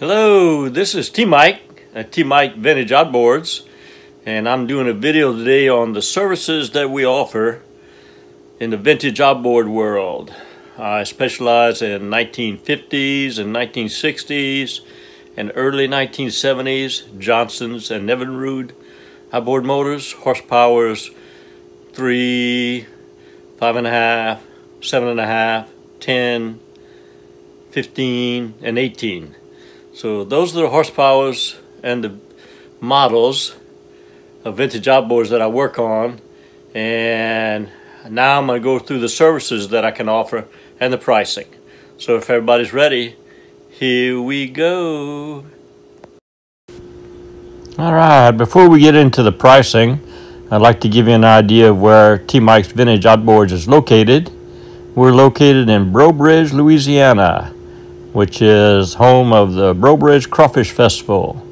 Hello, this is TMike at TMike Vintage Outboards, and I'm doing a video today on the services that we offer in the vintage outboard world. I specialize in 1950s and 1960s and early 1970s Johnson's and Evinrude outboard motors, horsepowers 3, 5.5, 7.5, 10, 15, and 18. So those are the horsepowers and the models of vintage outboards that I work on. And now I'm going to go through the services that I can offer and the pricing. So if everybody's ready, here we go. Alright, before we get into the pricing, I'd like to give you an idea of where TMikes Vintage Outboards is located. We're located in Breaux Bridge, Louisiana, which is home of the Breaux Bridge Crawfish Festival,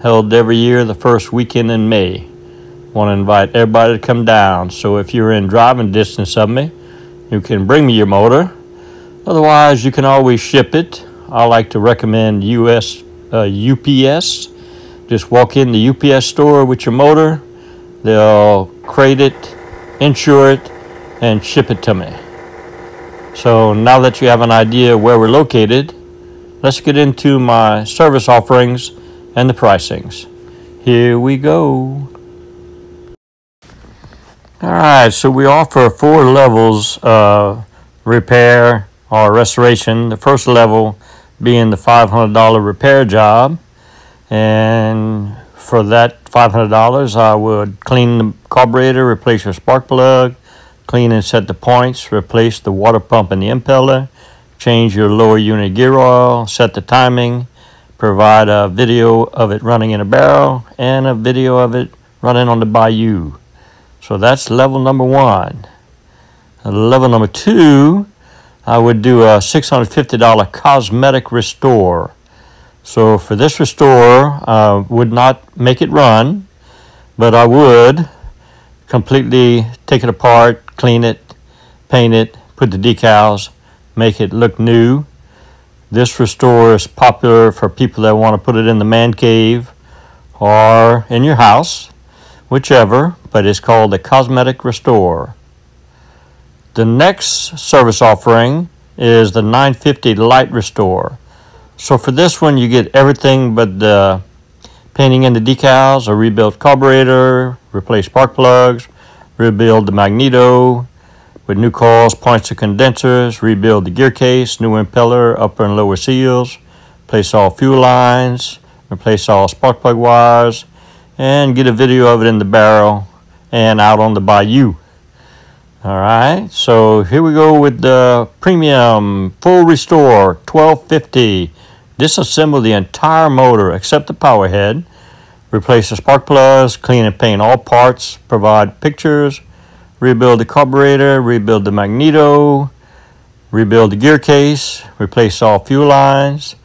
held every year the first weekend in May. Want to invite everybody to come down, so if you're in driving distance of me, you can bring me your motor. Otherwise, you can always ship it. I like to recommend UPS. Just walk in the UPS store with your motor. They'll crate it, insure it, and ship it to me. So now that you have an idea where we're located, let's get into my service offerings and the pricings. Here we go. Alright, so we offer 4 levels of repair or restoration. The first level being the $500 repair job. And for that $500, I would clean the carburetor, replace your spark plug, clean and set the points, replace the water pump and the impeller, change your lower unit gear oil, set the timing, provide a video of it running in a barrel and a video of it running on the bayou. So that's level number 1. Level number 2, I would do a $650 cosmetic restore. So for this restore, I would not make it run, but I would completely take it apart, clean it, paint it, put the decals, make it look new. This restore is popular for people that want to put it in the man cave or in your house, whichever, but it's called a cosmetic restore. The next service offering is the $950 light restore. So for this one, you get everything but the painting in the decals, a rebuilt carburetor, replace spark plugs, rebuild the magneto with new coils, points and condensers, rebuild the gear case, new impeller, upper and lower seals, replace all fuel lines, replace all spark plug wires, and get a video of it in the barrel and out on the bayou. Alright, so here we go with the premium full restore $1250. Disassemble the entire motor except the power head. Replace the spark plugs, clean and paint all parts, provide pictures, rebuild the carburetor, rebuild the magneto, rebuild the gear case, replace all fuel lines,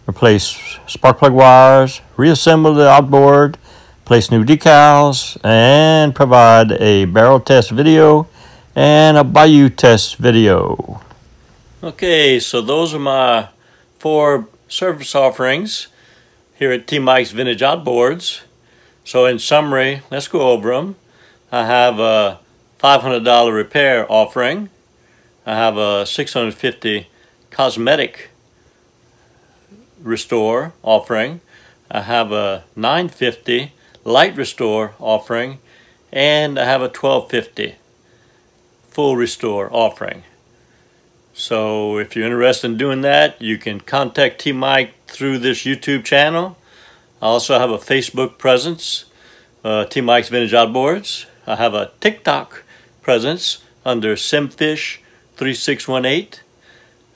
replace spark plug wires, reassemble the outboard, place new decals, and provide a barrel test video and a bayou test video. Okay, so those are my 4 service offerings here at TMikes Vintage Outboards. So in summary, let's go over them. I have a $500 repair offering. I have a $650 cosmetic restore offering. I have a $950 light restore offering, and I have a $1250 full restore offering. So if you're interested in doing that, you can contact TMike through this YouTube channel. I also have a Facebook presence, TMikes Vintage Outboards. I have a TikTok presence under Simfish3618.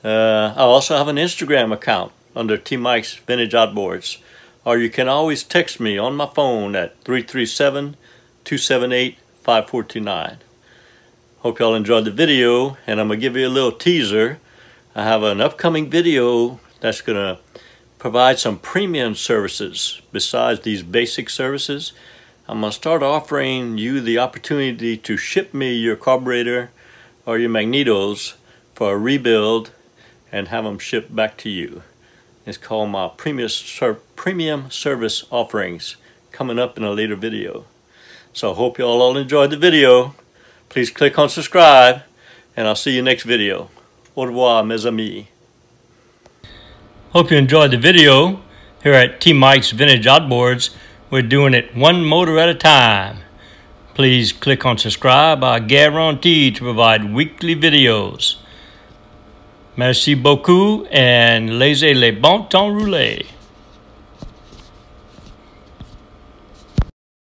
I also have an Instagram account under TMikes Vintage Outboards. Or you can always text me on my phone at 337-278-5429. Hope y'all enjoyed the video, and I'm going to give you a little teaser. I have an upcoming video that's going to provide some premium services besides these basic services. I'm going to start offering you the opportunity to ship me your carburetor or your magnetos for a rebuild and have them shipped back to you. It's called my premium service offerings, coming up in a later video. So I hope you all enjoyed the video. Please click on subscribe, and I'll see you next video. Au revoir, mes amis. Hope you enjoyed the video. Here at TMikes Vintage Outboards, we're doing it one motor at a time. Please click on subscribe. I guarantee to provide weekly videos. Merci beaucoup, and laissez les bon temps rouler.